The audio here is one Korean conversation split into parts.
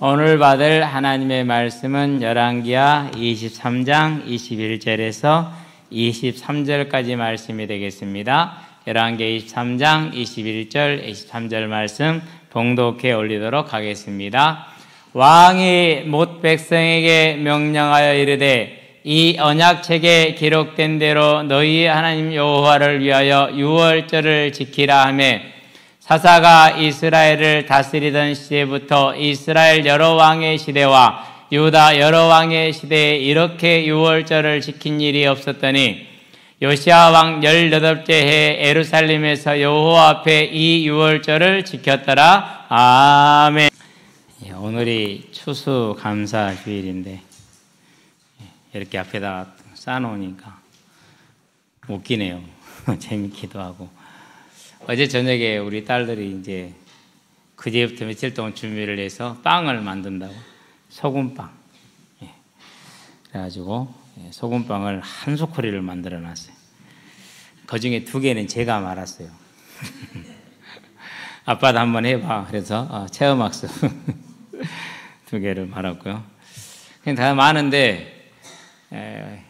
오늘 받을 하나님의 말씀은 열왕기하 23장 21절에서 23절까지 말씀이 되겠습니다. 열왕기 23장 21절, 23절 말씀 봉독해 올리도록 하겠습니다. 왕이 못 백성에게 명령하여 이르되 이 언약책에 기록된 대로 너희 하나님 여호와를 위하여 유월절을 지키라 하며 사사가 이스라엘을 다스리던 시대부터 이스라엘 여러 왕의 시대와 유다 여러 왕의 시대에 이렇게 유월절을 지킨 일이 없었더니 요시야 왕 18째 해 예루살렘에서 여호와 앞에 이 유월절을 지켰더라. 아멘. 오늘이 추수감사 주일인데 이렇게 앞에다 쌓아놓으니까 웃기네요. 재밌기도 하고. 어제 저녁에 우리 딸들이 이제 그제부터 며칠 동안 준비를 해서 빵을 만든다고, 소금빵. 그래가지고 소금빵을 한 소쿠리를 만들어 놨어요. 그 중에 2개는 제가 말았어요. 아빠도 한번 해봐. 그래서 체험학습 2개를 말았고요. 그냥 다 많은데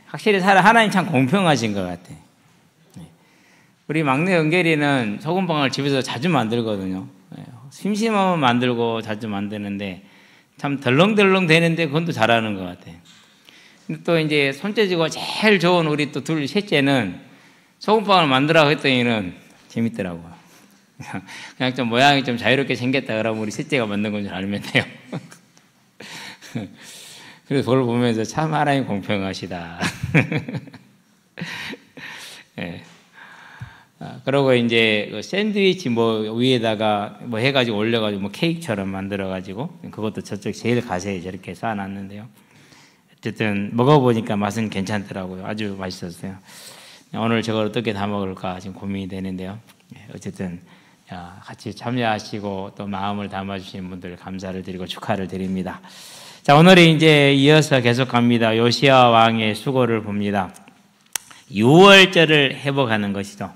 확실히 하나님 참 공평하신 것 같아요. 우리 막내 은결이는 소금빵을 집에서 자주 만들거든요. 심심하면 만들고 자주 만드는데 참 덜렁덜렁 되는데 그건 또 잘하는 것 같아요. 근데 또 이제 손재주가 제일 좋은 우리 또 셋째는 소금빵을 만들라고 했더니는 재밌더라고요. 그냥 좀 모양이 좀 자유롭게 생겼다 그러면 우리 셋째가 만든 건 줄 알면 돼요. 그래서 그걸 보면서 참 하나님 공평하시다. 네. 그러고 이제 그 샌드위치 위에다가 해가지고 올려가지고 케이크처럼 만들어가지고 그것도 저쪽 제일 가세에 저렇게 쌓아놨는데요. 어쨌든 먹어보니까 맛은 괜찮더라고요. 아주 맛있었어요. 오늘 저걸 어떻게 다 먹을까 지금 고민이 되는데요. 어쨌든 같이 참여하시고 또 마음을 담아주신 분들 감사를 드리고 축하를 드립니다. 자, 오늘은 이제 이어서 계속 갑니다. 요시야 왕의 수고를 봅니다. 유월절을 회복하는 것이죠.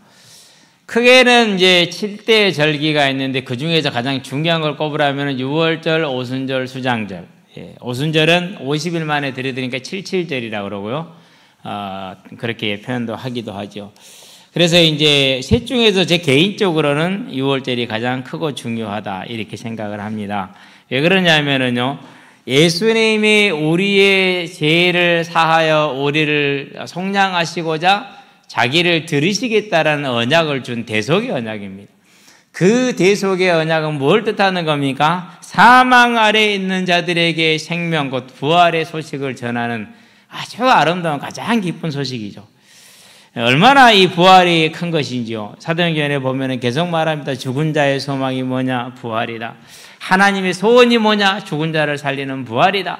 크게는 이제 7대 절기가 있는데 그 중에서 가장 중요한 걸 꼽으라면 유월절, 오순절, 수장절. 오순절은 50일 만에 들여드니까 77절이라고 그러고요. 그렇게 표현도 하기도 하죠. 그래서 이제 셋 중에서 제 개인적으로는 유월절이 가장 크고 중요하다 이렇게 생각을 합니다. 왜 그러냐면은요. 예수님이 우리의 죄를 사하여 우리를 속량하시고자 자기를 들으시겠다라는 언약을 준 대속의 언약입니다. 그 대속의 언약은 뭘 뜻하는 겁니까? 사망 아래에 있는 자들에게 생명, 곧 부활의 소식을 전하는 아주 아름다운 가장 기쁜 소식이죠. 얼마나 이 부활이 큰 것인지요. 사도행전에 보면 계속 말합니다. 죽은 자의 소망이 뭐냐? 부활이다. 하나님의 소원이 뭐냐? 죽은 자를 살리는 부활이다.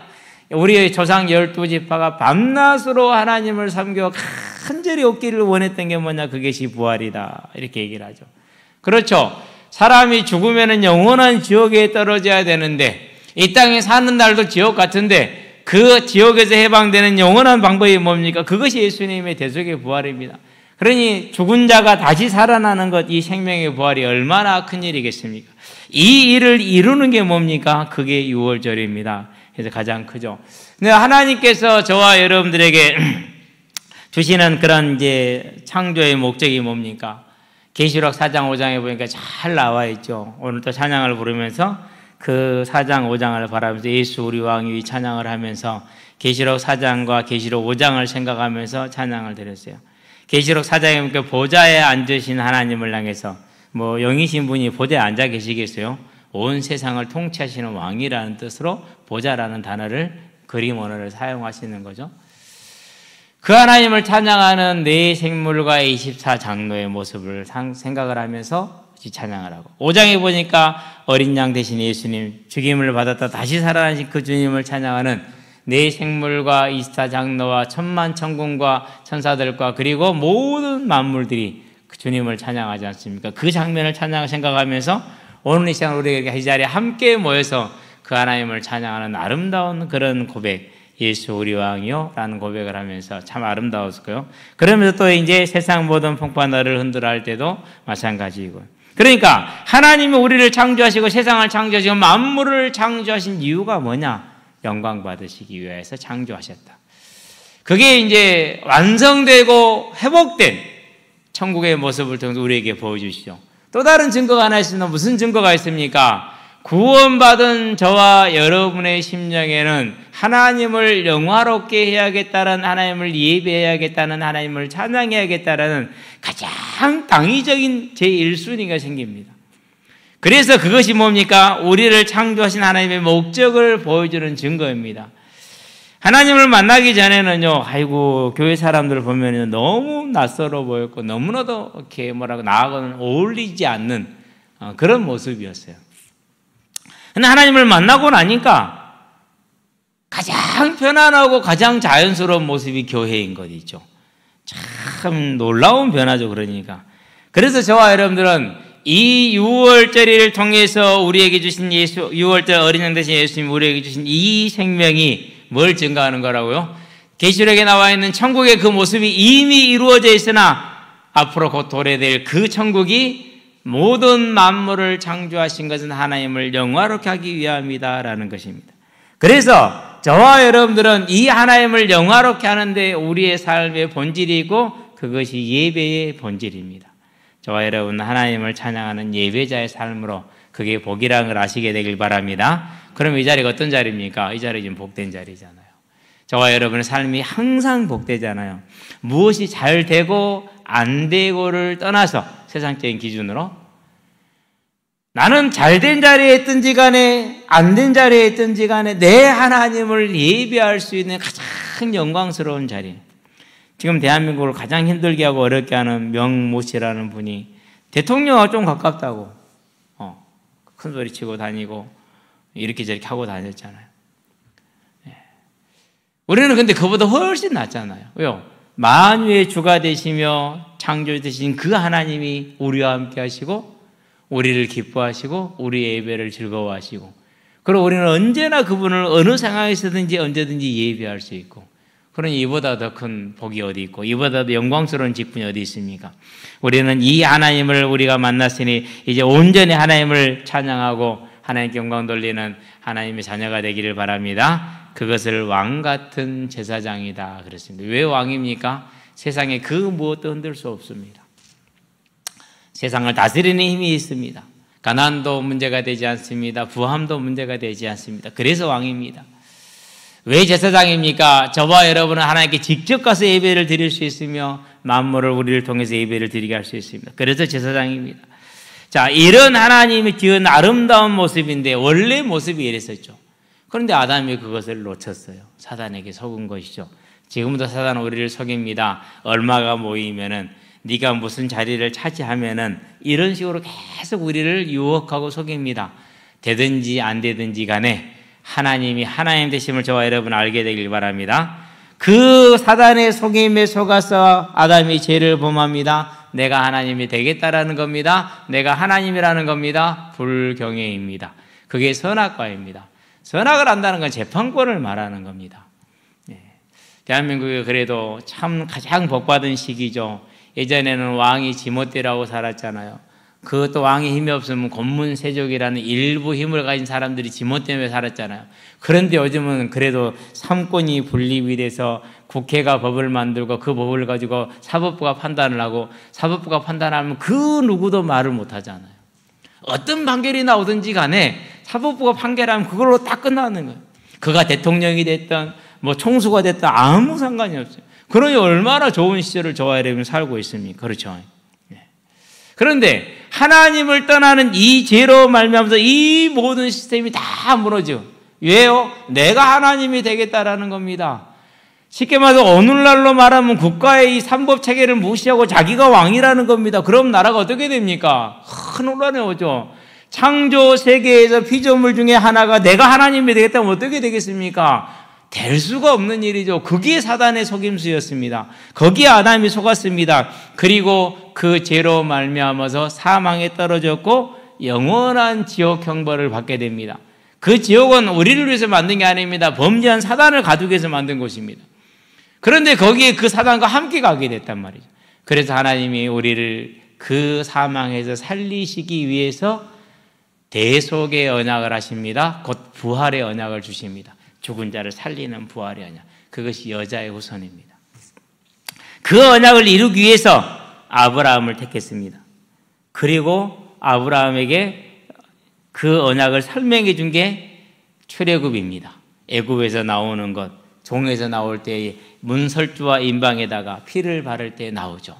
우리의 조상 12지파가 밤낮으로 하나님을 섬겨 간절히 얻기를 원했던 게 뭐냐? 그것이 부활이다. 이렇게 얘기를 하죠. 그렇죠. 사람이 죽으면 영원한 지옥에 떨어져야 되는데 이 땅에 사는 날도 지옥 같은데 그 지옥에서 해방되는 영원한 방법이 뭡니까? 그것이 예수님의 대속의 부활입니다. 그러니 죽은 자가 다시 살아나는 것, 이 생명의 부활이 얼마나 큰 일이겠습니까? 이 일을 이루는 게 뭡니까? 그게 유월절입니다. 그래서 가장 크죠. 근데 하나님께서 저와 여러분들에게 주시는 그런 이제 창조의 목적이 뭡니까? 계시록 4장 5장에 보니까 잘 나와 있죠. 오늘 또 찬양을 부르면서 그 4장 5장을 바라면서 예수 우리 왕이 찬양을 하면서 계시록 4장과 계시록 5장을 생각하면서 찬양을 드렸어요. 계시록 4장에 보니까 보좌에 앉으신 하나님을 향해서 영이신 분이 보좌에 앉아 계시겠어요? 온 세상을 통치하시는 왕이라는 뜻으로 보좌라는 단어를 그림 언어를 사용하시는 거죠. 그 하나님을 찬양하는 네 생물과 24장로의 모습을 생각을 하면서 찬양을 하고 5장에 보니까 어린 양 대신 예수님 죽임을 받았다 다시 살아나신 그 주님을 찬양하는 네 생물과 24장로와 천만 천군과 천사들과 그리고 모든 만물들이 그 주님을 찬양하지 않습니까? 그 장면을 생각하면서 오늘 이 시간 우리가 이 자리에 함께 모여서 그 하나님을 찬양하는 아름다운 그런 고백, 예수 우리 왕이요 라는 고백을 하면서 참 아름다웠고요. 그러면서 또 이제 세상 모든 풍파 너를 흔들어 할 때도 마찬가지이고 그러니까 하나님이 우리를 창조하시고 세상을 창조하시고 만물을 창조하신 이유가 뭐냐? 영광 받으시기 위해서 창조하셨다. 그게 이제 완성되고 회복된 천국의 모습을 통해서 우리에게 보여주시죠. 또 다른 증거가 하나 있습니다. 무슨 증거가 있습니까? 구원받은 저와 여러분의 심령에는 하나님을 영화롭게 해야겠다는, 하나님을 예배해야겠다는, 하나님을 찬양해야겠다는 가장 당위적인 제1순위가 생깁니다. 그래서 그것이 뭡니까? 우리를 창조하신 하나님의 목적을 보여주는 증거입니다. 하나님을 만나기 전에는요, 아이고, 교회 사람들 보면 너무 낯설어 보였고, 너무나도 이렇게 나하고는 어울리지 않는 그런 모습이었어요. 근데 하나님을 만나고 나니까 가장 편안하고 가장 자연스러운 모습이 교회인 것이죠. 참 놀라운 변화죠, 그러니까. 그래서 저와 여러분들은 이 6월절을 통해서 우리에게 주신 6월절 어린 양 되신 예수님이 우리에게 주신 이 생명이 뭘 증가하는 거라고요? 계시록에 나와 있는 천국의 그 모습이 이미 이루어져 있으나 앞으로 곧 도래될 그 천국이 모든 만물을 창조하신 것은 하나님을 영화롭게 하기 위함이다라는 것입니다. 그래서 저와 여러분들은 이 하나님을 영화롭게 하는데 우리의 삶의 본질이 있고 그것이 예배의 본질입니다. 저와 여러분 하나님을 찬양하는 예배자의 삶으로 그게 복이라는 걸 아시게 되길 바랍니다. 그럼 이 자리가 어떤 자리입니까? 이 자리 지금 복된 자리잖아요. 저와 여러분의 삶이 항상 복되잖아요. 무엇이 잘 되고 안 되고를 떠나서 세상적인 기준으로 나는 잘된 자리에 있든지 간에 안 된 자리에 있든지 간에 내 하나님을 예배할 수 있는 가장 영광스러운 자리. 지금 대한민국을 가장 힘들게 하고 어렵게 하는 명모 씨라는 분이 대통령과 좀 가깝다고 큰 소리 치고 다니고 이렇게 저렇게 하고 다녔잖아요. 우리는 근데 그보다 훨씬 낫잖아요. 왜요? 만유의 주가 되시며 창조 되신 그 하나님이 우리와 함께 하시고 우리를 기뻐하시고 우리의 예배를 즐거워하시고 그리고 우리는 언제나 그분을 어느 상황에서든지 언제든지 예배할 수 있고 그러니 이보다 더 큰 복이 어디 있고 이보다 더 영광스러운 직분이 어디 있습니까? 우리는 이 하나님을 우리가 만났으니 이제 온전히 하나님을 찬양하고 하나님께 영광 돌리는 하나님의 자녀가 되기를 바랍니다. 그것을 왕 같은 제사장이다 그랬습니다. 왜 왕입니까? 세상에 그 무엇도 흔들 수 없습니다. 세상을 다스리는 힘이 있습니다. 가난도 문제가 되지 않습니다. 부함도 문제가 되지 않습니다. 그래서 왕입니다. 왜 제사장입니까? 저와 여러분은 하나님께 직접 가서 예배를 드릴 수 있으며 만물을 우리를 통해서 예배를 드리게 할 수 있습니다. 그래서 제사장입니다. 자, 이런 하나님이 지은 아름다운 모습인데 원래 모습이 이랬었죠. 그런데 아담이 그것을 놓쳤어요. 사단에게 속은 것이죠. 지금도 사단은 우리를 속입니다. 얼마가 모이면은 네가 무슨 자리를 차지하면은 이런 식으로 계속 우리를 유혹하고 속입니다. 되든지 안 되든지 간에 하나님이 하나님 되심을 저와 여러분 알게 되길 바랍니다. 그 사단의 속임에 속아서 아담이 죄를 범합니다. 내가 하나님이 되겠다라는 겁니다. 내가 하나님이라는 겁니다. 불경외입니다. 그게 선악과입니다. 선악을 한다는 건 재판권을 말하는 겁니다. 대한민국이 그래도 참 가장 복받은 시기죠. 예전에는 왕이 지멋대로하고 살았잖아요. 그것도 왕이 힘이 없으면 권문세족이라는 일부 힘을 가진 사람들이 지멋 때문에 살았잖아요. 그런데 요즘은 그래도 삼권이 분립이 돼서 국회가 법을 만들고 그 법을 가지고 사법부가 판단을 하고 사법부가 판단하면 그 누구도 말을 못 하잖아요. 어떤 판결이 나오든지 간에 사법부가 판결하면 그걸로 딱 끝나는 거예요. 그가 대통령이 됐든 뭐 총수가 됐든 아무 상관이 없어요. 그러니 얼마나 좋은 시절을 저와 여러분이 살고 있습니까? 그렇죠. 그런데 하나님을 떠나는 이 죄로 말미암아서 이 모든 시스템이 다 무너져. 왜요? 내가 하나님이 되겠다라는 겁니다. 쉽게 말해서 오늘날로 말하면 국가의 이 삼법 체계를 무시하고 자기가 왕이라는 겁니다. 그럼 나라가 어떻게 됩니까? 큰 혼란이 오죠. 창조 세계에서 피조물 중에 하나가 내가 하나님이 되겠다면 어떻게 되겠습니까? 될 수가 없는 일이죠. 그게 사단의 속임수였습니다. 거기에 아담이 속았습니다. 그리고 그 죄로 말미암아서 사망에 떨어졌고 영원한 지옥 형벌을 받게 됩니다. 그 지옥은 우리를 위해서 만든 게 아닙니다. 범죄한 사단을 가두기 위해서 만든 곳입니다. 그런데 거기에 그 사단과 함께 가게 됐단 말이죠. 그래서 하나님이 우리를 그 사망에서 살리시기 위해서 대속의 언약을 하십니다. 곧 부활의 언약을 주십니다. 죽은 자를 살리는 부활의 언약. 그것이 여자의 후손입니다. 그 언약을 이루기 위해서 아브라함을 택했습니다. 그리고 아브라함에게 그 언약을 설명해 준 게 출애굽입니다. 애굽에서 나오는 것, 종에서 나올 때 문설주와 임방에다가 피를 바를 때 나오죠.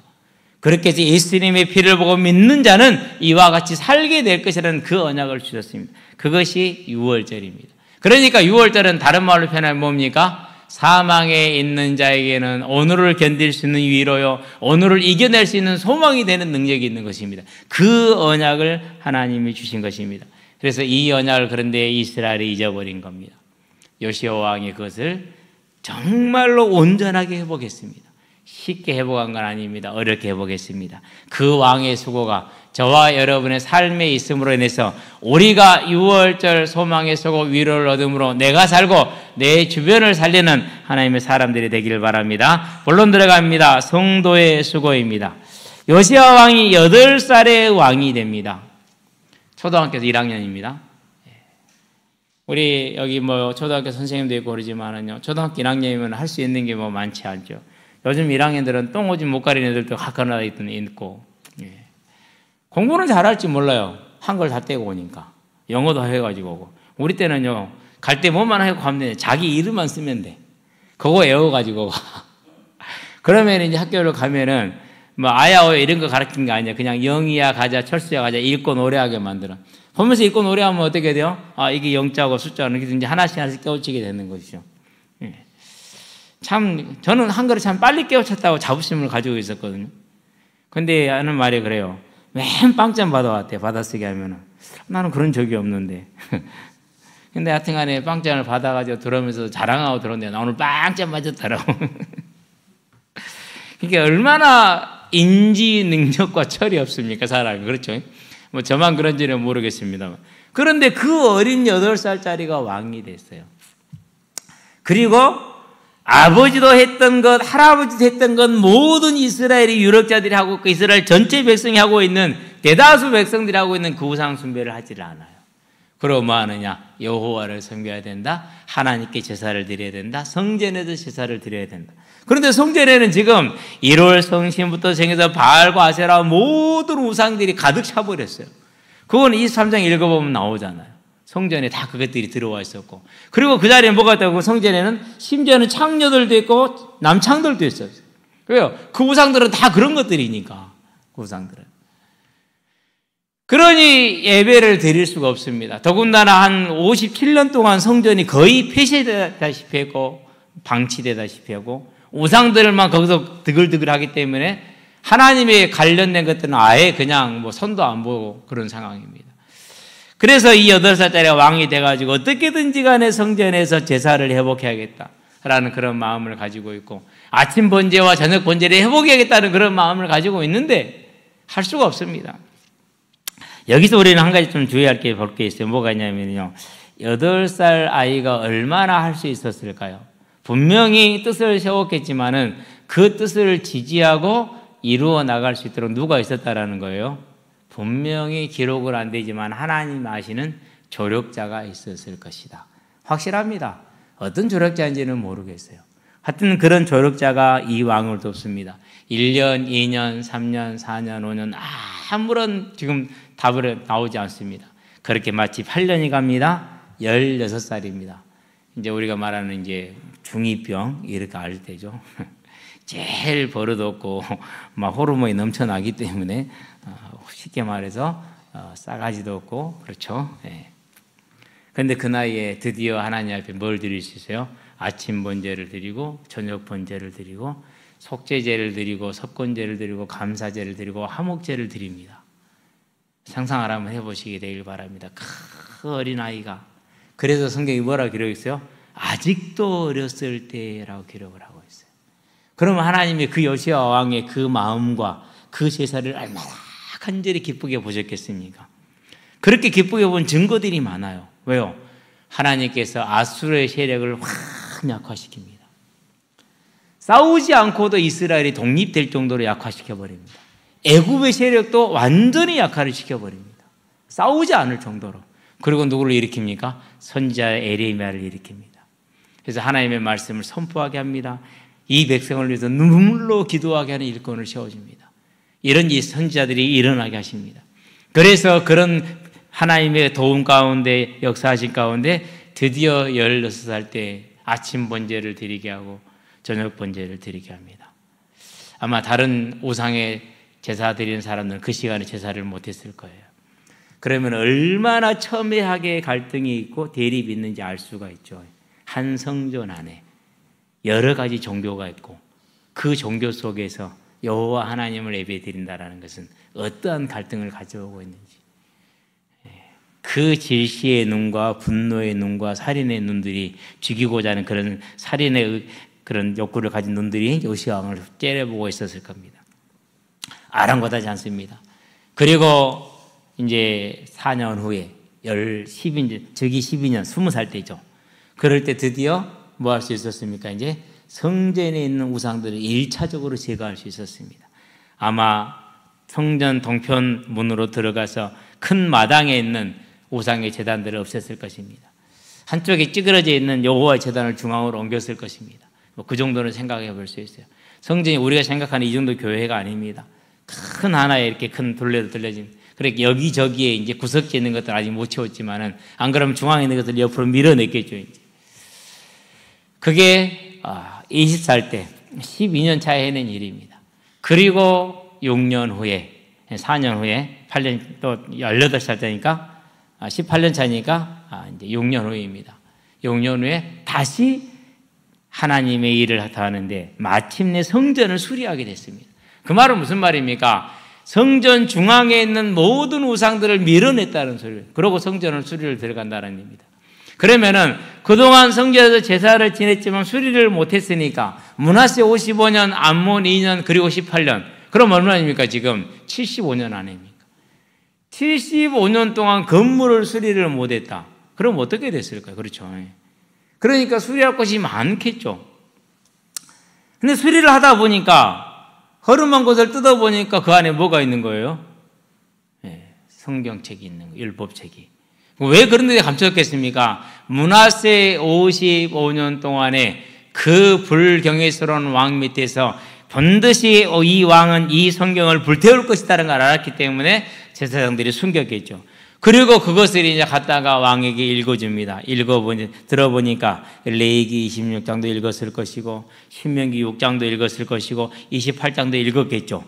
그렇게 해서 예수님의 피를 보고 믿는 자는 이와 같이 살게 될 것이라는 그 언약을 주셨습니다. 그것이 유월절입니다. 그러니까 유월절은 다른 말로 표현하면 뭡니까? 사망에 있는 자에게는 오늘을 견딜 수 있는 위로요, 오늘을 이겨낼 수 있는 소망이 되는 능력이 있는 것입니다. 그 언약을 하나님이 주신 것입니다. 그래서 이 언약을 그런데 이스라엘이 잊어버린 겁니다. 요시야 왕이 그것을 정말로 온전하게 회복했습니다. 쉽게 회복한 건 아닙니다. 어렵게 회복했습니다. 그 왕의 수고가 저와 여러분의 삶에 있음으로 인해서 우리가 유월절 소망의 수고 위로를 얻음으로 내가 살고 내 주변을 살리는 하나님의 사람들이 되기를 바랍니다. 본론 들어갑니다. 성도의 수고입니다. 요시야 왕이 8살의 왕이 됩니다. 초등학교 1학년입니다. 우리 여기 뭐 초등학교 선생님도 있고 그러지만은요, 초등학교 1학년이면 할 수 있는 게 뭐 많지 않죠. 요즘 1학년들은 똥오줌 못 가리는 애들도 학교나 있고, 공부는 잘할지 몰라요. 한글 다 떼고 오니까. 영어도 해가지고 오고. 우리 때는요, 갈 때 뭐만 하고 가면 돼. 자기 이름만 쓰면 돼. 그거 외워가지고 가. 그러면 이제 학교를 가면은 뭐 아야오 이런 거 가르친 게 아니야. 그냥 영이야 가자, 철수야 가자, 읽고 노래하게 만들어. 보면서 읽고 노래하면 어떻게 돼요? 아, 이게 영자고 숫자고 이렇게 이제 하나씩 깨우치게 되는 것이죠. 참, 저는 한글을 참 빨리 깨우쳤다고 자부심을 가지고 있었거든요. 근데 하는 말이 그래요. 맨 빵점 받아왔대, 받아쓰기 하면은. 나는 그런 적이 없는데. 근데 하여튼 간에 빵점을 받아가지고 들어오면서 자랑하고 들어오는데 나 오늘 빵점 맞았더라고. 그러니까 얼마나 인지 능력과 철이 없습니까, 사람이. 그렇죠? 뭐 저만 그런지는 모르겠습니다만. 그런데 그 어린 8살짜리가 왕이 됐어요. 그리고 아버지도 했던 것, 할아버지도 했던 것, 모든 이스라엘이 유력자들이 하고 있고 이스라엘 전체 백성이 하고 있는 대다수 백성들이 하고 있는 그 우상 숭배를 하지를 않아요. 그러고 뭐 하느냐? 여호와를 섬겨야 된다. 하나님께 제사를 드려야 된다. 성전에도 제사를 드려야 된다. 그런데 성전에는 지금 1월 성신부터 정해서 바알과 아세라 모든 우상들이 가득 차버렸어요. 그건 23장 읽어보면 나오잖아요. 성전에 다 그것들이 들어와 있었고, 그리고 그 자리에 뭐가 있다고? 성전에는 심지어는 창녀들도 있고 남창들도 있었어요. 왜요? 그 우상들은 다 그런 것들이니까. 그 우상들은. 그러니 예배를 드릴 수가 없습니다. 더군다나 한 57년 동안 성전이 거의 폐쇄되다시피 했고 방치되다시피 하고 우상들만 거기서 드글드글 하기 때문에 하나님에 관련된 것들은 아예 그냥 뭐 손도 안 보고 그런 상황입니다. 그래서 이 8살짜리 왕이 돼가지고 어떻게든지 간에 성전에서 제사를 회복해야겠다라는 그런 마음을 가지고 있고, 아침 번제와 저녁 번제를 회복해야겠다는 그런 마음을 가지고 있는데 할 수가 없습니다. 여기서 우리는 한 가지 좀 주의할 게 볼 게 있어요. 뭐가 있냐면요, 8살 아이가 얼마나 할 수 있었을까요? 분명히 뜻을 세웠겠지만은 그 뜻을 지지하고 이루어 나갈 수 있도록 누가 있었다라는 거예요. 분명히 기록은 안 되지만 하나님 아시는 조력자가 있었을 것이다. 확실합니다. 어떤 조력자인지는 모르겠어요. 하여튼 그런 조력자가 이 왕을 돕습니다. 1년, 2년, 3년, 4년, 5년 아무런 지금 답을 나오지 않습니다. 그렇게 마치 8년이 갑니다. 16살입니다. 이제 우리가 말하는 이제 중2병 이렇게 알 때죠. 제일 버릇없고 막 호르몬이 넘쳐나기 때문에 쉽게 말해서 싸가지도 없고 그렇죠. 그런데 그 나이에 드디어 하나님 앞에 뭘 드릴 수 있어요? 아침 번제를 드리고 저녁 번제를 드리고 속죄제를 드리고 석권제를 드리고 감사제를 드리고 화목제를 드립니다. 상상을 한번 해보시게 되길 바랍니다. 그 어린아이가. 그래서 성경이 뭐라고 기록했어요? 아직도 어렸을 때라고 기록을 하고 있어요. 그러면 하나님이 그 요시야 왕의 그 마음과 그 제사를 얼마나 간절히 기쁘게 보셨겠습니까? 그렇게 기쁘게 본 증거들이 많아요. 왜요? 하나님께서 아수르의 세력을 확 약화시킵니다. 싸우지 않고도 이스라엘이 독립될 정도로 약화시켜버립니다. 애굽의 세력도 완전히 약화를 시켜버립니다. 싸우지 않을 정도로. 그리고 누구를 일으킵니까? 선지자 에레미야를 일으킵니다. 그래서 하나님의 말씀을 선포하게 합니다. 이 백성을 위해서 눈물로 기도하게 하는 일꾼을 세워줍니다. 이런 이 선지자들이 일어나게 하십니다. 그래서 그런 하나님의 도움 가운데 역사하신 가운데 드디어 16살 때 아침 번제를 드리게 하고 저녁 번제를 드리게 합니다. 아마 다른 우상에 제사 드리는 사람들은 그 시간에 제사를 못했을 거예요. 그러면 얼마나 첨예하게 갈등이 있고 대립이 있는지 알 수가 있죠. 한 성전 안에 여러 가지 종교가 있고 그 종교 속에서 여호와 하나님을 예배드린다는 것은 어떠한 갈등을 가져오고 있는지, 그 질시의 눈과 분노의 눈과 살인의 눈들이, 죽이고자 하는 그런 살인의 그런 욕구를 가진 눈들이 요시아왕을 째려보고 있었을 겁니다. 아랑곳하지 않습니다. 그리고 이제 4년 후에 12년 20살 때죠. 그럴 때 드디어 뭐 할 수 있었습니까? 이제 성전에 있는 우상들을 1차적으로 제거할 수 있었습니다. 아마 성전 동편 문으로 들어가서 큰 마당에 있는 우상의 제단들을 없앴을 것입니다. 한쪽에 찌그러져 있는 여호와의 제단을 중앙으로 옮겼을 것입니다. 그 정도는 생각해 볼 수 있어요. 성전이 우리가 생각하는 이 정도 교회가 아닙니다. 큰 하나에 이렇게 큰 둘레로 들려진, 그러니까 여기저기에 이제 구석지에 있는 것들 아직 못 채웠지만은, 안 그러면 중앙에 있는 것들 옆으로 밀어냈겠죠. 이제. 그게 20살 때 12년 차에 해낸 일입니다. 그리고 6년 후에, 4년 후에 8년, 또 18살 때니까 18년 차니까 이제 6년 후입니다. 6년 후에 다시 하나님의 일을 하는데 마침내 성전을 수리하게 됐습니다. 그 말은 무슨 말입니까? 성전 중앙에 있는 모든 우상들을 밀어냈다는 소리예요. 그러고 성전을 수리를 들어간다는 얘기입니다. 그러면은 그동안 성전에서 제사를 지냈지만 수리를 못했으니까 므낫세 55년, 암몬 2년, 그리고 18년. 그럼 얼마입니까? 지금 75년 안입니까? 75년 동안 건물을 수리를 못했다. 그럼 어떻게 됐을까요? 그렇죠. 그러니까 수리할 것이 많겠죠. 근데 수리를 하다 보니까 허름한 것을 뜯어보니까 그 안에 뭐가 있는 거예요? 성경책이 있는 거예요. 율법책이. 왜 그런 데 감췄겠습니까? 므낫세 55년 동안에 그 불경외스러운 왕 밑에서 반드시 이 왕은 이 성경을 불태울 것이라는 걸 알았기 때문에 제사장들이 숨겼겠죠. 그리고 그것을 이제 갖다가 왕에게 읽어줍니다. 들어보니까 레위기 26장도 읽었을 것이고 신명기 6장도 읽었을 것이고 28장도 읽었겠죠.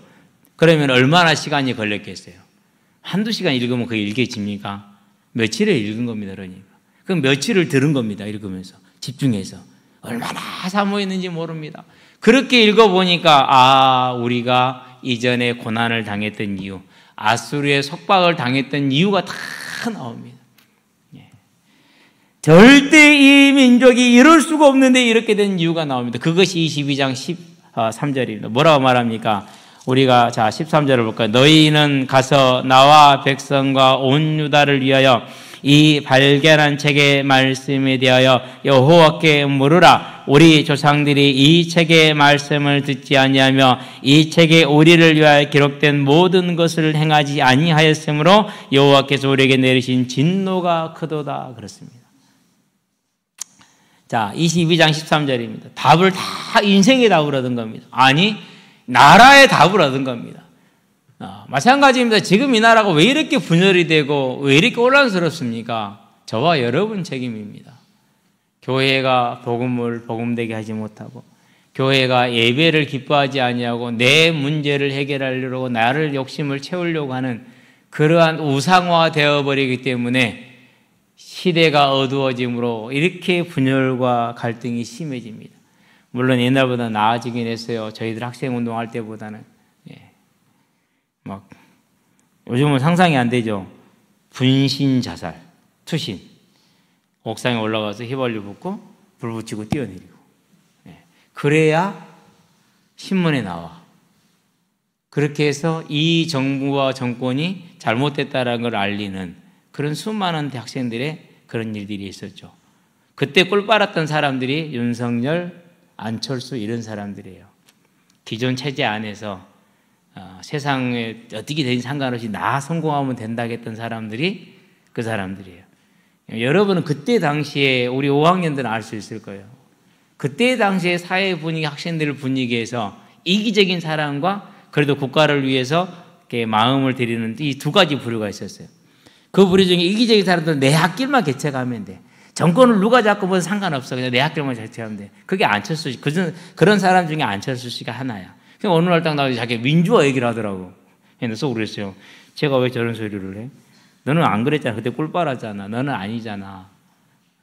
그러면 얼마나 시간이 걸렸겠어요? 한두 시간 읽으면 그게 읽혀집니까? 며칠을 읽은 겁니다. 그러니까. 그럼 며칠을 들은 겁니다. 읽으면서. 집중해서. 얼마나 사모했는지 모릅니다. 그렇게 읽어보니까 우리가 이전에 고난을 당했던 이유, 아수르의 속박을 당했던 이유가 다 나옵니다. 절대 이 민족이 이럴 수가 없는데 이렇게 된 이유가 나옵니다. 그것이 22장 13절입니다. 뭐라고 말합니까? 우리가 13절을 볼까요? 너희는 가서 나와 백성과 온 유다를 위하여 이 발견한 책의 말씀에 대하여 여호와께 물으라. 우리 조상들이 이 책의 말씀을 듣지 아니하며 이 책에 우리를 위하여 기록된 모든 것을 행하지 아니하였으므로 여호와께서 우리에게 내리신 진노가 크도다. 그렇습니다. 자, 22장 13절입니다. 답을 다 인생의 답을 얻은 겁니다. 아니, 나라의 답을 얻은 겁니다. 마찬가지입니다. 지금 이 나라가 왜 이렇게 분열이 되고 왜 이렇게 혼란스럽습니까? 저와 여러분 책임입니다. 교회가 복음을 복음되게 하지 못하고, 교회가 예배를 기뻐하지 아니하고 내 문제를 해결하려고 나를 욕심을 채우려고 하는 그러한 우상화 되어버리기 때문에 시대가 어두워짐으로 이렇게 분열과 갈등이 심해집니다. 물론 옛날보다 나아지긴 했어요. 저희들 학생운동할 때보다는. 요즘은 상상이 안 되죠. 분신 자살, 투신. 옥상에 올라가서 휘발유 붓고 불 붙이고 뛰어내리고. 그래야 신문에 나와. 그렇게 해서 이 정부와 정권이 잘못됐다는 걸 알리는 그런 수많은 학생들의 그런 일들이 있었죠. 그때 꿀 빨았던 사람들이 윤석열, 안철수 이런 사람들이에요. 기존 체제 안에서 세상에 어떻게 되는지 상관없이 나 성공하면 된다고 했던 사람들이 그 사람들이에요. 여러분은 그때 당시에 우리 5학년들은 알 수 있을 거예요. 그때 당시에 사회 분위기, 학생들 분위기에서 이기적인 사람과 그래도 국가를 위해서 이렇게 마음을 들이는 이 두 가지 부류가 있었어요. 그 부류 중에 이기적인 사람들은 내 학길만 개척하면 돼. 정권을 누가 잡고 뭐 상관없어. 그냥 내 학길만 개척하면 돼. 그게 안철수 씨. 그런 사람 중에 안철수 씨가 하나야. 그냥 어느 날 딱 나와서 자기 민주화 얘기를 하더라고. 그래서 그랬어요. 제가 왜 저런 소리를 해? 너는 안 그랬잖아. 그때 꿀 빨았잖아. 너는 아니잖아.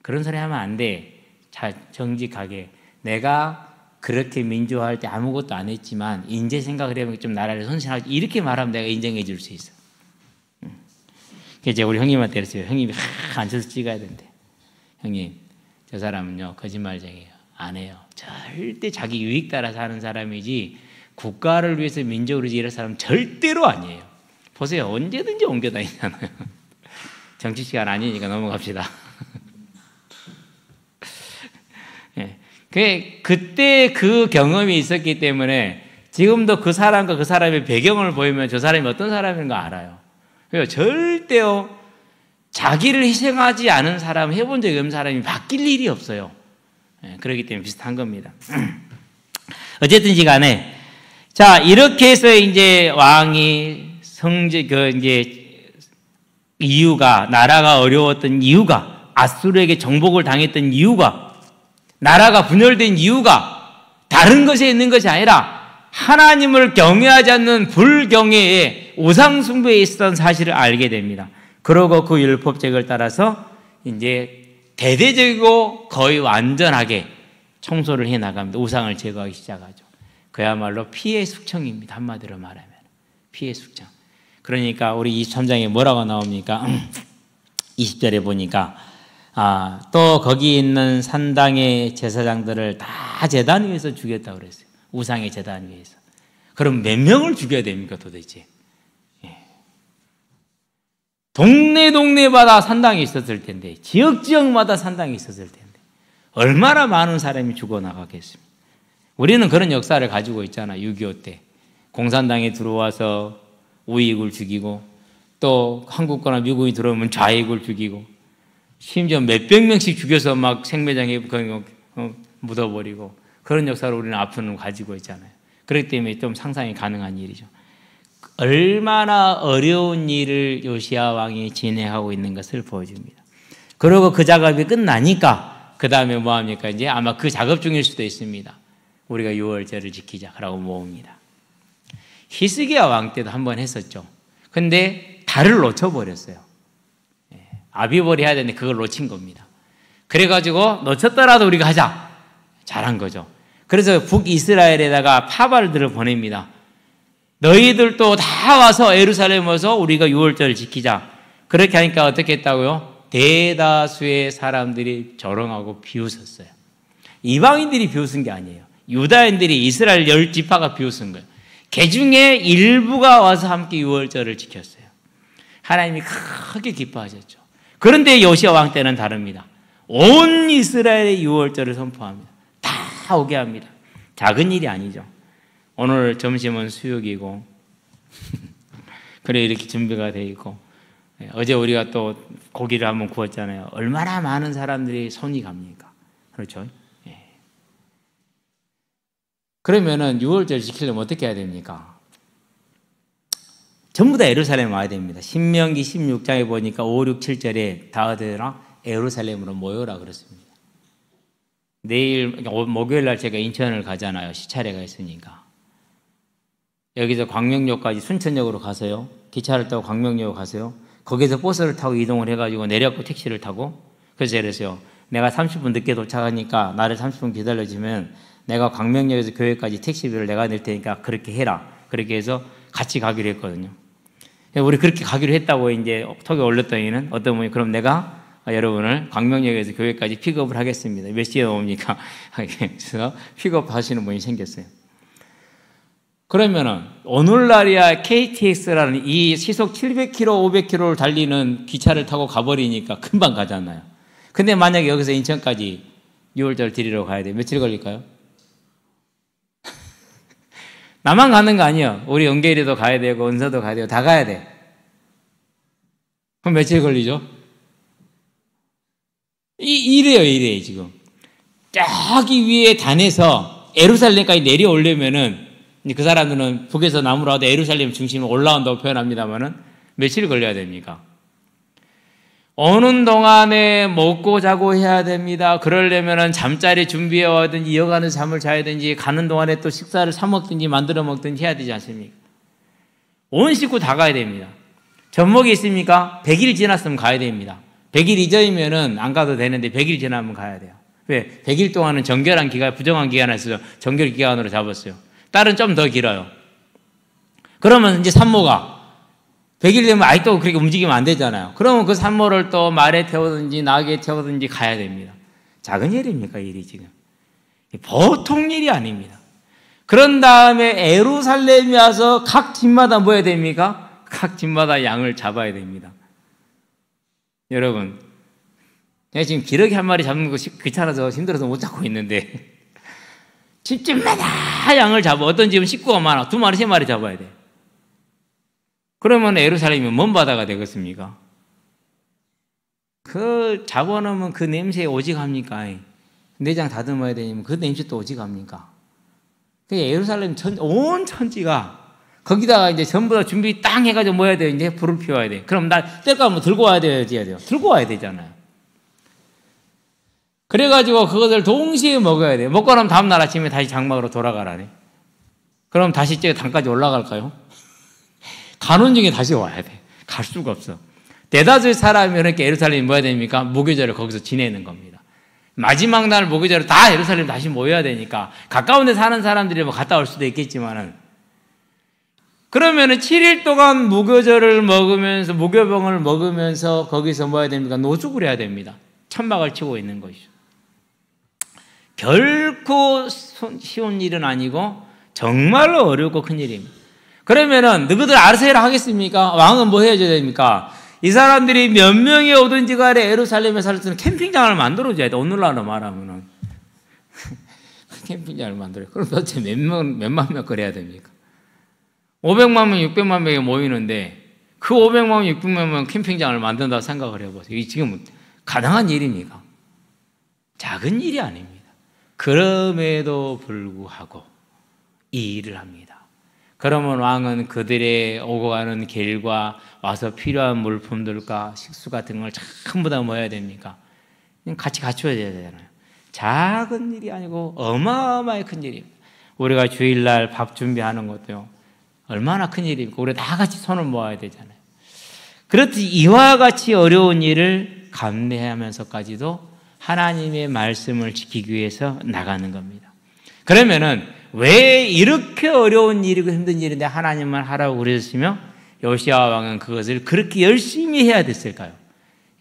그런 소리 하면 안 돼. 자, 정직하게. 내가 그렇게 민주화할 때 아무것도 안 했지만 인제 생각을 해보면 좀 나라를 선신하지. 이렇게 말하면 내가 인정해 줄 수 있어. 그래서 우리 형님한테 그랬어요. 형님이 안철수 찍어야 된대. 형님, 저 사람은요 거짓말쟁이에요. 안 해요. 절대 자기 유익 따라서 하는 사람이지 국가를 위해서 민족을 위해서 일할 사람은 절대로 아니에요. 보세요. 언제든지 옮겨 다니잖아요. 정치 시간 아니니까 넘어갑시다. 네. 그때 그 경험이 있었기 때문에 지금도 그 사람과 그 사람의 배경을 보이면 저 사람이 어떤 사람인 거 알아요. 그래서 절대요 자기를 희생하지 않은 사람, 해본 적이 없는 사람이 바뀔 일이 없어요. 네. 그렇기 때문에 비슷한 겁니다. 어쨌든지 간에 자 이렇게 해서 이제 왕이 이제 이유가 나라가 어려웠던 이유가 아수르에게 정복을 당했던 이유가 나라가 분열된 이유가 다른 것에 있는 것이 아니라 하나님을 경외하지 않는 불경외에 우상숭배에 있었던 사실을 알게 됩니다. 그러고 그 율법책을 따라서 이제 대대적이고 거의 완전하게 청소를 해 나갑니다. 우상을 제거하기 시작하죠. 그야말로 피해 숙청입니다. 한마디로 말하면 피해 숙청. 그러니까 우리 23장에 뭐라고 나옵니까? 20절에 보니까 또 거기 있는 산당의 제사장들을 다 제단 위에서 죽였다고 그랬어요. 우상의 제단 위에서. 그럼 몇 명을 죽여야 됩니까 도대체? 예. 동네마다 산당이 있었을 텐데 지역마다 산당이 있었을 텐데 얼마나 많은 사람이 죽어나가겠습니까? 우리는 그런 역사를 가지고 있잖아. 6.25 때 공산당이 들어와서 우익을 죽이고 또 한국거나 미국이 들어오면 좌익을 죽이고 심지어 몇백 명씩 죽여서 막 생매장에 묻어버리고 그런 역사를 우리는 앞으로 가지고 있잖아요. 그렇기 때문에 좀 상상이 가능한 일이죠. 얼마나 어려운 일을 요시야 왕이 진행하고 있는 것을 보여줍니다. 그리고 그 작업이 끝나니까 그 다음에 뭐합니까? 이제 아마 그 작업 중일 수도 있습니다. 우리가 6월절을 지키자라고 모읍니다. 히스기야 왕 때도 한번 했었죠. 근데 달을 놓쳐버렸어요. 아비벌이 해야 되는데 그걸 놓친 겁니다. 그래가지고 놓쳤더라도 우리가 하자. 잘한 거죠. 그래서 북이스라엘에다가 파발들을 보냅니다. 너희들도 다 와서 예루살렘 와서 우리가 6월절을 지키자. 그렇게 하니까 어떻게 했다고요? 대다수의 사람들이 조롱하고 비웃었어요. 이방인들이 비웃은 게 아니에요. 유다인들이 이스라엘 10지파가 비웃은 거예요. 그 중에 일부가 와서 함께 6월절을 지켰어요. 하나님이 크게 기뻐하셨죠. 그런데 요시야 왕 때는 다릅니다. 온 이스라엘의 6월절을 선포합니다. 다 오게 합니다. 작은 일이 아니죠. 오늘 점심은 수육이고 그래 이렇게 준비가 되어 있고 어제 우리가 또 고기를 한번 구웠잖아요. 얼마나 많은 사람들이 손이 갑니까? 그렇죠? 그러면은 6월절 지키려면 어떻게 해야 됩니까? 전부 다 예루살렘 와야 됩니다. 신명기 16장에 보니까 5, 6, 7절에 다들 예루살렘으로 모여라 그렇습니다. 내일 목요일 날 제가 인천을 가잖아요. 시차례가 있으니까. 여기서 광명역까지 순천역으로 가서요. 기차를 타고 광명역으로 가서요. 거기서 버스를 타고 이동을 해가지고 내렸고 택시를 타고 그래서 그랬어요. 내가 30분 늦게 도착하니까 나를 30분 기다려주면 내가 광명역에서 교회까지 택시비를 내가 낼 테니까 그렇게 해라. 그렇게 해서 같이 가기로 했거든요. 우리 그렇게 가기로 했다고 이제 톡에 올렸더니는 어떤 분이 그럼 내가 여러분을 광명역에서 교회까지 픽업을 하겠습니다. 몇 시에 옵니까? 그래서 픽업하시는 분이 생겼어요. 그러면은 오늘날이야 KTX라는 이 시속 700km, 500km를 달리는 기차를 타고 가버리니까 금방 가잖아요. 근데 만약에 여기서 인천까지 6월절 드리러 가야 돼. 며칠 걸릴까요? 나만 가는 거 아니에요. 우리 은계리도 가야 되고 은서도 가야 되고 다 가야 돼. 그럼 며칠 걸리죠? 이래요 지금. 저기 위에 단에서 예루살렘까지 내려오려면은 그 사람들은 북에서 나무로 하도 예루살렘 중심으로 올라온다고 표현합니다만은 며칠 걸려야 됩니까? 오는 동안에 먹고 자고 해야 됩니다. 그러려면은 잠자리 준비해 와든지 이어가는 잠을 자야 되든지 가는 동안에 또 식사를 사 먹든지 만들어 먹든지 해야 되지 않습니까? 온 식구 다 가야 됩니다. 전목이 있습니까? 100일 지났으면 가야 됩니다. 100일 이전이면은 안 가도 되는데 100일 지나면 가야 돼요. 왜? 100일 동안은 정결한 기간, 부정한 기간에서 정결 기간으로 잡았어요. 딸은 좀 더 길어요. 그러면 이제 산모가 100일 되면 아직도 그렇게 움직이면 안 되잖아요. 그러면 그 산모를 또 말에 태우든지 나귀에 태우든지 가야 됩니다. 작은 일입니까, 일이 지금? 보통 일이 아닙니다. 그런 다음에 예루살렘에 와서 각 집마다 뭐 해야 됩니까? 각 집마다 양을 잡아야 됩니다. 여러분, 내가 지금 기러기 한 마리 잡는 거 귀찮아서 힘들어서 못 잡고 있는데 집집마다 양을 잡아. 어떤 집은 식구가 많아. 2마리, 3마리 잡아야 돼. 그러면 예루살렘이 먼 바다가 되겠습니까? 그 잡아놓으면 그 냄새에 오직합니까? 내장 다듬어야 되면 그 냄새 또 오직합니까? 예루살렘 온 천지가 거기다가 이제 전부 다 준비 땅 해가지고 뭐 해야 돼요? 이제 불을 피워야 돼. 그럼 나 뗄까 하면 들고 와야 돼요? 들고 와야 되잖아요. 그래가지고 그것을 동시에 먹어야 돼요. 먹고 나면 다음날 아침에 다시 장막으로 돌아가라네. 그럼 다시 저 단까지 올라갈까요? 가는 중에 다시 와야 돼. 갈 수가 없어. 대다수의 사람이 이렇게 예루살렘이 뭐야 됩니까? 무교절을 거기서 지내는 겁니다. 마지막 날 무교절을 다 예루살렘 다시 모여야 되니까 가까운 데 사는 사람들이 뭐 갔다 올 수도 있겠지만은 그러면은 7일 동안 무교절을 먹으면서 무교병을 먹으면서 거기서 뭐야 됩니까? 노숙을 해야 됩니다. 천막을 치고 있는 것이죠. 결코 쉬운 일은 아니고 정말로 어렵고 큰 일입니다. 그러면은 너희들 알아서 해라 하겠습니까? 왕은 뭐 해줘야 됩니까? 이 사람들이 몇 명이 오든지 간에 예루살렘에 살 때는 캠핑장을 만들어줘야 돼. 오늘날로 말하면은 캠핑장을 만들어요. 그럼 도대체 몇만 명 그래야 됩니까? 500만 명, 600만 명이 모이는데 그 500만 명, 600만 명 캠핑장을 만든다고 생각을 해보세요. 이게 지금 가능한 일입니까? 작은 일이 아닙니다. 그럼에도 불구하고 이 일을 합니다. 그러면 왕은 그들의 오고 가는 길과 와서 필요한 물품들과 식수 같은 걸 전부 다 뭐 해야 됩니까? 같이 갖춰야 되잖아요. 작은 일이 아니고 어마어마하게 큰 일입니다. 우리가 주일날 밥 준비하는 것도요. 얼마나 큰 일입니까? 우리 다 같이 손을 모아야 되잖아요. 그렇듯이 이와 같이 어려운 일을 감내하면서까지도 하나님의 말씀을 지키기 위해서 나가는 겁니다. 그러면은 왜 이렇게 어려운 일이고 힘든 일인데 하나님만 하라고 그러셨으며 요시야 왕은 그것을 그렇게 열심히 해야 됐을까요?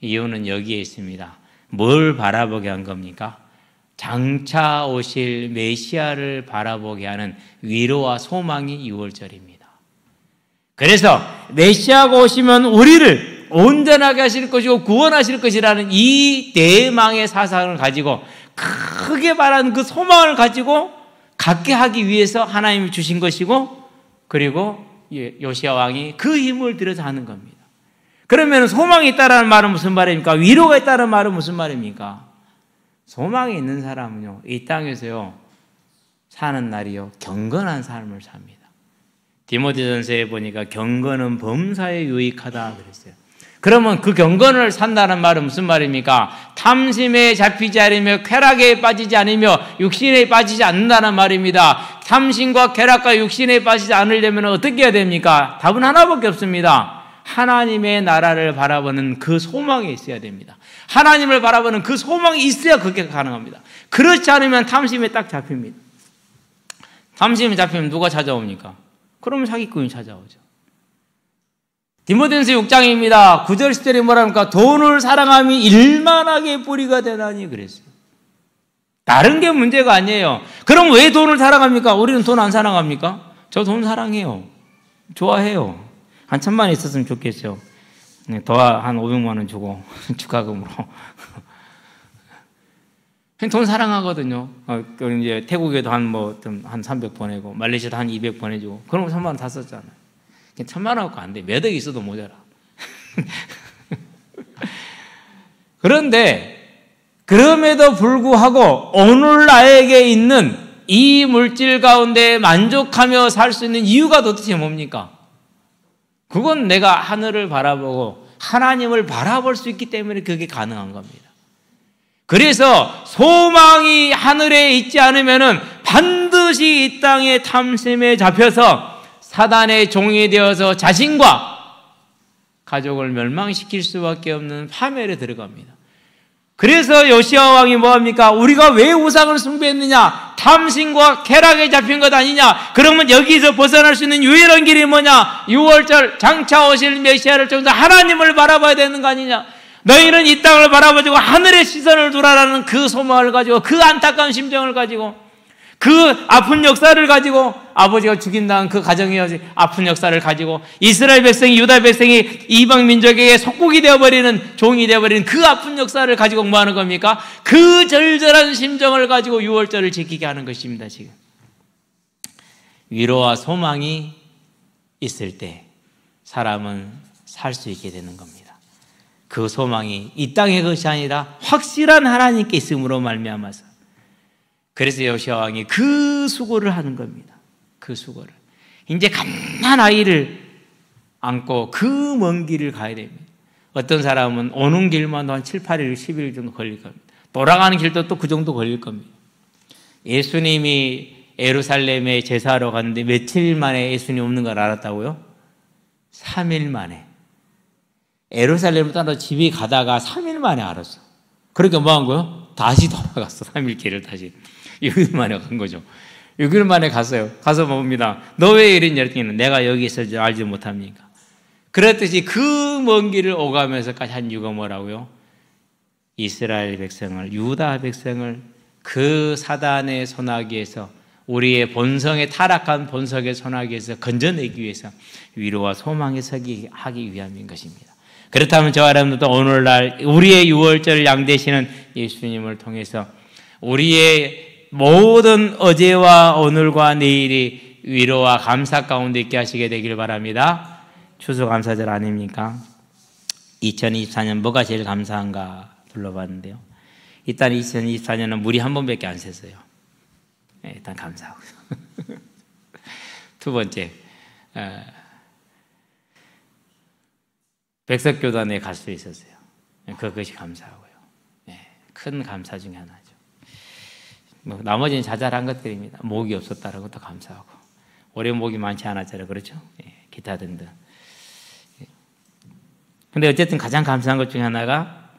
이유는 여기에 있습니다. 뭘 바라보게 한 겁니까? 장차 오실 메시아를 바라보게 하는 위로와 소망이 6월절입니다. 그래서 메시아가 오시면 우리를 온전하게 하실 것이고 구원하실 것이라는 이 대망의 사상을 가지고 크게 말하는 그 소망을 가지고 갖게 하기 위해서 하나님이 주신 것이고 그리고 요시야 왕이 그 힘을 들여서 하는 겁니다. 그러면 소망이 있다는 말은 무슨 말입니까? 위로가 있다는 말은 무슨 말입니까? 소망이 있는 사람은요, 이 땅에서요, 사는 날이요, 경건한 삶을 삽니다. 디모데전서에 보니까 경건은 범사에 유익하다 그랬어요. 그러면 그 경건을 산다는 말은 무슨 말입니까? 탐심에 잡히지 않으며 쾌락에 빠지지 않으며 육신에 빠지지 않는다는 말입니다. 탐심과 쾌락과 육신에 빠지지 않으려면 어떻게 해야 됩니까? 답은 하나밖에 없습니다. 하나님의 나라를 바라보는 그 소망이 있어야 됩니다. 하나님을 바라보는 그 소망이 있어야 그게 가능합니다. 그렇지 않으면 탐심에 딱 잡힙니다. 탐심에 잡히면 누가 찾아옵니까? 그러면 사기꾼이 찾아오죠. 디모데전서 6장입니다. 9절 10절에 뭐랍니까? 돈을 사랑함이 일만하게 뿌리가 되나니 그랬어요. 다른 게 문제가 아니에요. 그럼 왜 돈을 사랑합니까? 우리는 돈 안 사랑합니까? 저 돈 사랑해요. 좋아해요. 한 1,000만 원 있었으면 좋겠어요. 더 한 500만 원 주고 축하금으로. 돈 사랑하거든요. 이제 태국에도 한 300 보내고, 말레이시아도 한 200 보내주고, 그럼 1000만 원 다 썼잖아요. 1000만 원 갖고 안 돼. 몇 억 있어도 모자라. 그런데, 그럼에도 불구하고, 오늘 나에게 있는 이 물질 가운데 만족하며 살 수 있는 이유가 도대체 뭡니까? 그건 내가 하늘을 바라보고, 하나님을 바라볼 수 있기 때문에 그게 가능한 겁니다. 그래서 소망이 하늘에 있지 않으면은 반드시 이 땅의 탐심에 잡혀서 사단의 종이 되어서 자신과 가족을 멸망시킬 수밖에 없는 파멸에 들어갑니다. 그래서 요시야 왕이 뭐합니까? 우리가 왜 우상을 숭배했느냐? 탐심과 쾌락에 잡힌 것 아니냐? 그러면 여기서 벗어날 수 있는 유일한 길이 뭐냐? 6월절 장차 오실 메시아를 통해서 하나님을 바라봐야 되는 거 아니냐? 너희는 이 땅을 바라보고 하늘의 시선을 두라라는 그 소망을 가지고, 그 안타까운 심정을 가지고, 그 아픈 역사를 가지고, 아버지가 죽인다는 그 가정의 아픈 역사를 가지고, 이스라엘 백성이, 유다 백성이 이방 민족에게 속국이 되어버리는, 종이 되어버리는 그 아픈 역사를 가지고 뭐 하는 겁니까? 그 절절한 심정을 가지고 6월절을 지키게 하는 것입니다. 지금 위로와 소망이 있을 때 사람은 살 수 있게 되는 겁니다. 그 소망이 이 땅의 것이 아니라 확실한 하나님께 있음으로 말미암아서, 그래서 요시야 왕이 그 수고를 하는 겁니다. 그 수고를. 이제 갓난 아이를 안고 그 먼 길을 가야 됩니다. 어떤 사람은 오는 길만 한 7, 8일, 10일 정도 걸릴 겁니다. 돌아가는 길도 또 그 정도 걸릴 겁니다. 예수님이 예루살렘에 제사하러 갔는데 며칠 만에 예수님 없는 걸 알았다고요? 3일 만에. 예루살렘을 따라 집에 가다가 3일 만에 알았어. 그러니까 뭐 한 거예요? 다시 돌아갔어. 3일 길을 다시. 6일 만에 간 거죠. 6일 만에 갔어요. 가서 봅니다. 너 왜 이랬냐 했더니 내가 여기 있을 줄 알지 못합니까? 그랬듯이 그 먼 길을 오가면서까지 한 이유가 뭐라고요? 이스라엘 백성을, 유다 백성을 그 사단의 손아귀에서, 우리의 본성에 타락한 본성의 손아귀에서 건져내기 위해서 위로와 소망에 서게 하기 위함인 것입니다. 그렇다면 저와 여러분들도 오늘날 우리의 6월절을 양대시는 예수님을 통해서 우리의 모든 어제와 오늘과 내일이 위로와 감사 가운데 있게 하시게 되길 바랍니다. 추수감사절 아닙니까? 2024년 뭐가 제일 감사한가 불러봤는데요. 일단 2024년은 물이 한 번밖에 안 샜어요. 네, 일단 감사하고요. 두 번째, 백석교단에 갈 수 있었어요. 그것이 감사하고요. 네, 큰 감사 중에 하나죠. 나머지는 자잘한 것들입니다. 목이 없었다는 것도 감사하고, 올해 목이 많지 않았잖아요. 그렇죠? 네, 기타 등등. 근데 어쨌든 가장 감사한 것 중에 하나가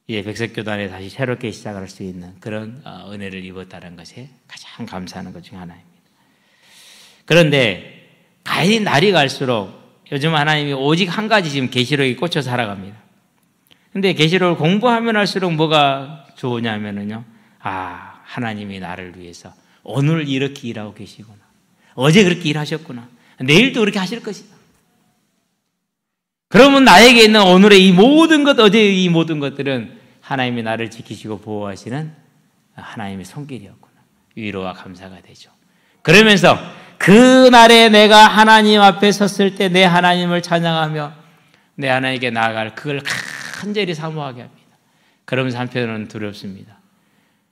이제 백석교단에 다시 새롭게 시작할 수 있는 그런 은혜를 입었다는 것이 가장 감사하는 것 중에 하나입니다. 그런데 날이 갈수록 요즘 하나님이 오직 한 가지 지금 계시록에 꽂혀 살아갑니다. 근데 계시록을 공부하면 할수록 뭐가 좋으냐면요. 하나님이 나를 위해서 오늘 이렇게 일하고 계시구나. 어제 그렇게 일하셨구나. 내일도 그렇게 하실 것이다. 그러면 나에게 있는 오늘의 이 모든 것, 어제의 이 모든 것들은 하나님이 나를 지키시고 보호하시는 하나님의 손길이었구나. 위로와 감사가 되죠. 그러면서 그날에 내가 하나님 앞에 섰을 때 내 하나님을 찬양하며 내 하나님께 나아갈 그걸 간절히 사모하게 합니다. 그러면서 한편으로는 두렵습니다.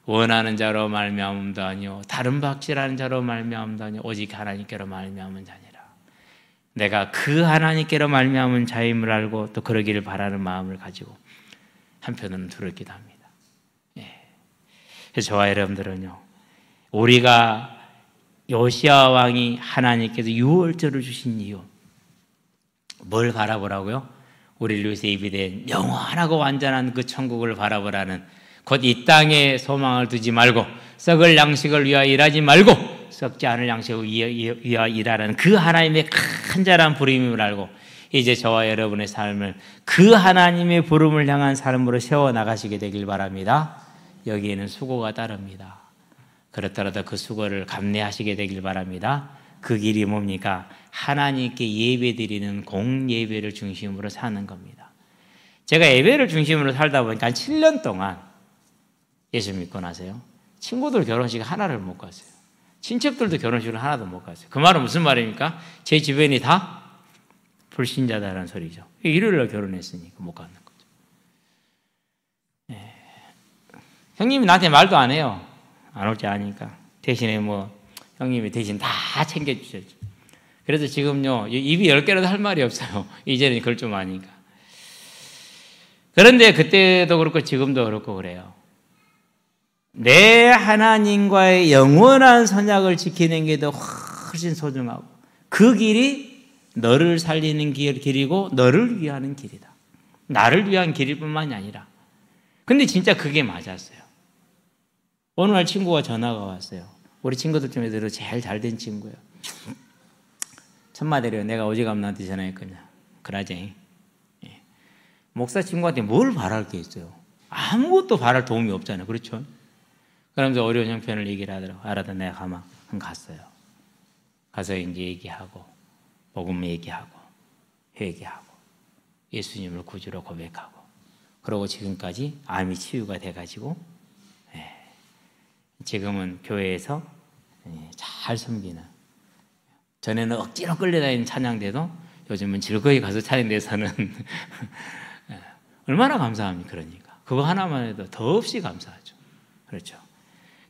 원하는 자로 말미암음도 아니요 다른 박질하는 자로 말미암음도 아니요 오직 하나님께로 말미암은 자니라. 내가 그 하나님께로 말미암은 자임을 알고 또 그러기를 바라는 마음을 가지고 한편으로는 두렵기도 합니다. 그래서 저와 여러분들은요, 우리가 요시야 왕이 하나님께서 6월절을 주신 이유, 뭘 바라보라고요? 우리를 위해서 예비된 영원하고 완전한 그 천국을 바라보라는, 곧 이 땅에 소망을 두지 말고 썩을 양식을 위하여 일하지 말고 썩지 않을 양식을 위하여 일하라는 그 하나님의 간절한 부름임을 알고 이제 저와 여러분의 삶을 그 하나님의 부름을 향한 삶으로 세워나가시게 되길 바랍니다. 여기에는 수고가 따릅니다. 그렇더라도 그 수고를 감내하시게 되길 바랍니다. 그 길이 뭡니까? 하나님께 예배드리는 공예배를 중심으로 사는 겁니다. 제가 예배를 중심으로 살다 보니까 한 7년 동안 예수 믿고 나서요. 친구들 결혼식 하나를 못 갔어요. 친척들도 결혼식을 하나도 못 갔어요. 그 말은 무슨 말입니까? 제 주변이 다 불신자다라는 소리죠. 일요일날 결혼했으니까 못 가는 거죠. 예. 형님이 나한테 말도 안 해요. 안 올 줄 아니까. 대신에 형님이 대신 다 챙겨주셨죠. 그래서 지금요, 입이 10개라도 할 말이 없어요. 이제는 그걸 좀 아니까. 그런데 그때도 그렇고 지금도 그렇고 그래요. 내 하나님과의 영원한 선약을 지키는 게 더 훨씬 소중하고 그 길이 너를 살리는 길이고 너를 위하는 길이다. 나를 위한 길일 뿐만이 아니라. 근데 진짜 그게 맞았어요. 어느 날 친구가 전화가 왔어요. 우리 친구들 중에서 제일 잘된 친구예요. 천마대로 내가 어제 가면 나한테 전화했거냐. 그러지. 예. 목사 친구한테 뭘 바랄 게 있어요. 아무것도 바랄 도움이 없잖아요. 그렇죠? 그러면서 어려운 형편을 얘기를 하더라고. 알아서 내가 가만 갔어요. 가서 이제 얘기하고, 복음 얘기하고, 회개하고, 예수님을 구주로 고백하고, 그러고 지금까지 암이 치유가 돼가지고, 지금은 교회에서 잘 섬기는, 전에는 억지로 끌려다니는 찬양대도 요즘은 즐거이 가서 찬양대에서는 얼마나 감사합니까? 그러니까. 그거 하나만 해도 더없이 감사하죠. 그렇죠.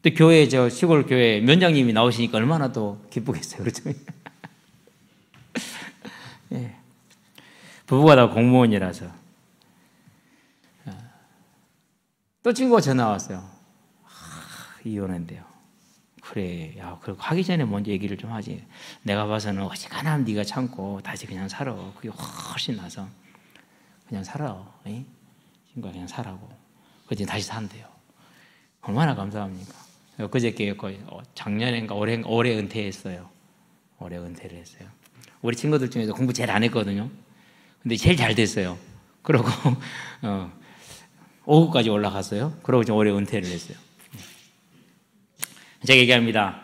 또 교회, 시골 교회 면장님이 나오시니까 얼마나 또 기쁘겠어요. 그렇죠? 예. 부부가 다 공무원이라서. 또 친구가 전화 왔어요. 이혼한대요. 그래, 야, 그거 하기 전에 먼저 얘기를 좀 하지. 내가 봐서는 어지간하면 네가 참고 다시 그냥 살아. 그게 훨씬 나서 그냥 살아. 친구가 그냥 살라고. 그래서 다시 산대요. 얼마나 감사합니까? 그저께 거의 작년인가 올해 은퇴했어요. 올해 은퇴를 했어요. 우리 친구들 중에서 공부 제일 안 했거든요. 근데 제일 잘 됐어요. 그러고 5급까지 올라갔어요. 그러고 지금 올해 은퇴를 했어요. 제가 얘기합니다.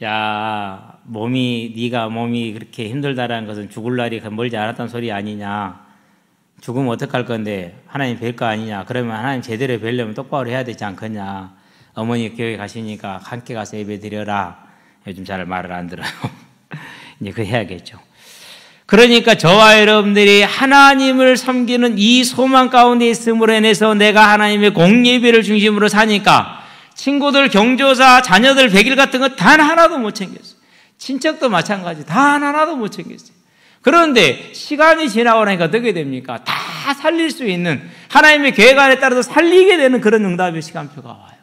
야, 네가 몸이 그렇게 힘들다라는 것은 죽을 날이 멀지 않았다는 소리 아니냐. 죽으면 어떡할 건데 하나님 뵐 거 아니냐. 그러면 하나님 제대로 뵈려면 똑바로 해야 되지 않겠냐. 어머니 교회 가시니까 함께 가서 예배 드려라. 요즘 잘 말을 안 들어요. 이제 그거 해야겠죠. 그러니까 저와 여러분들이 하나님을 섬기는 이 소망 가운데 있음으로 인해서 내가 하나님의 공예배를 중심으로 사니까 친구들, 경조사, 자녀들 100일 같은 거 단 하나도 못 챙겼어요. 친척도 마찬가지 단 하나도 못 챙겼어요. 그런데 시간이 지나고 나니까 어떻게 됩니까? 다 살릴 수 있는 하나님의 계획안에 따라서 살리게 되는 그런 응답의 시간표가 와요.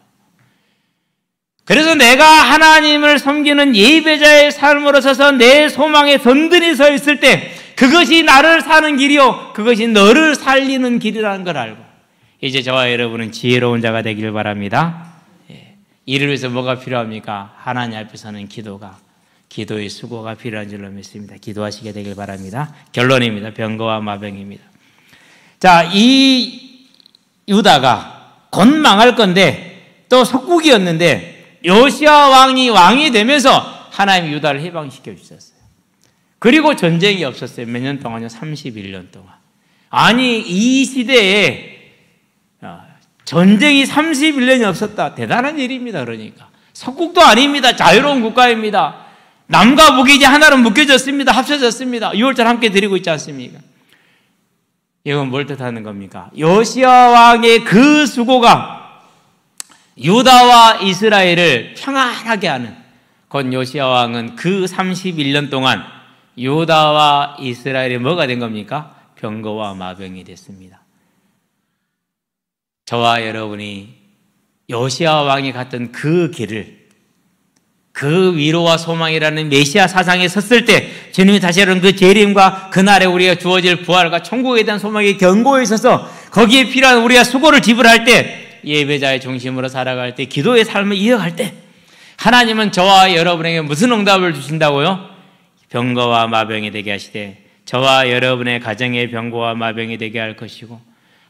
그래서 내가 하나님을 섬기는 예배자의 삶으로 서서 내 소망에 든든히 서 있을 때 그것이 나를 사는 길이요 그것이 너를 살리는 길이라는 걸 알고 이제 저와 여러분은 지혜로운 자가 되길 바랍니다. 이를 위해서 뭐가 필요합니까? 하나님 앞에서는 기도의 수고가 필요한 줄로 믿습니다. 기도하시게 되길 바랍니다. 결론입니다. 병거와 마병입니다. 자, 이 유다가 곧 망할 건데 또 속국이었는데 요시야 왕이 되면서 하나님이 유다를 해방시켜 주셨어요. 그리고 전쟁이 없었어요. 몇 년 동안요? 31년 동안. 아니 이 시대에 전쟁이 31년이 없었다. 대단한 일입니다. 그러니까 석국도 아닙니다. 자유로운 국가입니다. 남과 북이 이제 하나로 묶여졌습니다. 합쳐졌습니다. 6월절 함께 드리고 있지 않습니까? 이건 뭘 뜻하는 겁니까? 요시야 왕의 그 수고가 유다와 이스라엘을 평안하게 하는 곧 요시야 왕은 그 31년 동안 유다와 이스라엘이 뭐가 된 겁니까? 병거와 마병이 됐습니다. 저와 여러분이 요시야 왕이 갔던 그 길을 그 위로와 소망이라는 메시아 사상에 섰을 때 주님이 다시 여러분 그 재림과 그날에 우리가 주어질 부활과 천국에 대한 소망의 견고에 있어서 거기에 필요한 우리가 수고를 지불할 때 예배자의 중심으로 살아갈 때 기도의 삶을 이어갈 때 하나님은 저와 여러분에게 무슨 응답을 주신다고요? 병거와 마병이 되게 하시되 저와 여러분의 가정의 병거와 마병이 되게 할 것이고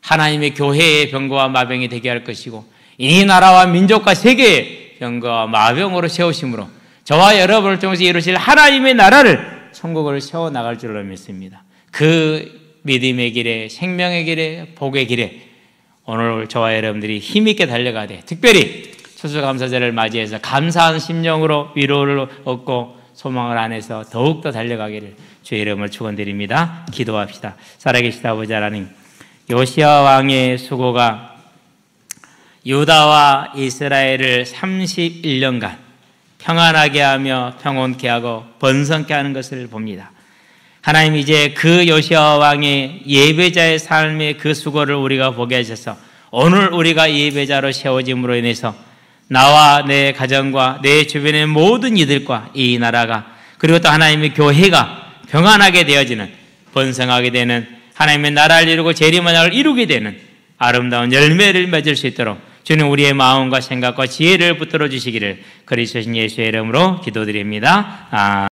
하나님의 교회의 병거와 마병이 되게 할 것이고 이 나라와 민족과 세계의 병거와 마병으로 세우심으로 저와 여러분을 통해서 이루실 하나님의 나라를 천국을 세워나갈 줄로 믿습니다. 그 믿음의 길에 생명의 길에 복의 길에 오늘 저와 여러분들이 힘있게 달려가야 돼. 특별히 추수감사절을 맞이해서 감사한 심령으로 위로를 얻고 소망을 안에서 더욱더 달려가기를 주의 이름을 축원드립니다. 기도합시다. 살아계시다 아버지 하나님, 요시야 왕의 수고가 유다와 이스라엘을 31년간 평안하게 하며 평온케 하고 번성케 하는 것을 봅니다. 하나님, 이제 그 요시야 왕의 예배자의 삶의 그 수고를 우리가 보게 하셔서 오늘 우리가 예배자로 세워짐으로 인해서 나와 내 가정과 내 주변의 모든 이들과 이 나라가 그리고 또 하나님의 교회가 평안하게 되어지는, 번성하게 되는, 하나님의 나라를 이루고 재림만장을 이루게 되는 아름다운 열매를 맺을 수 있도록 주님 우리의 마음과 생각과 지혜를 붙들어 주시기를 그리스도 예수의 이름으로 기도드립니다.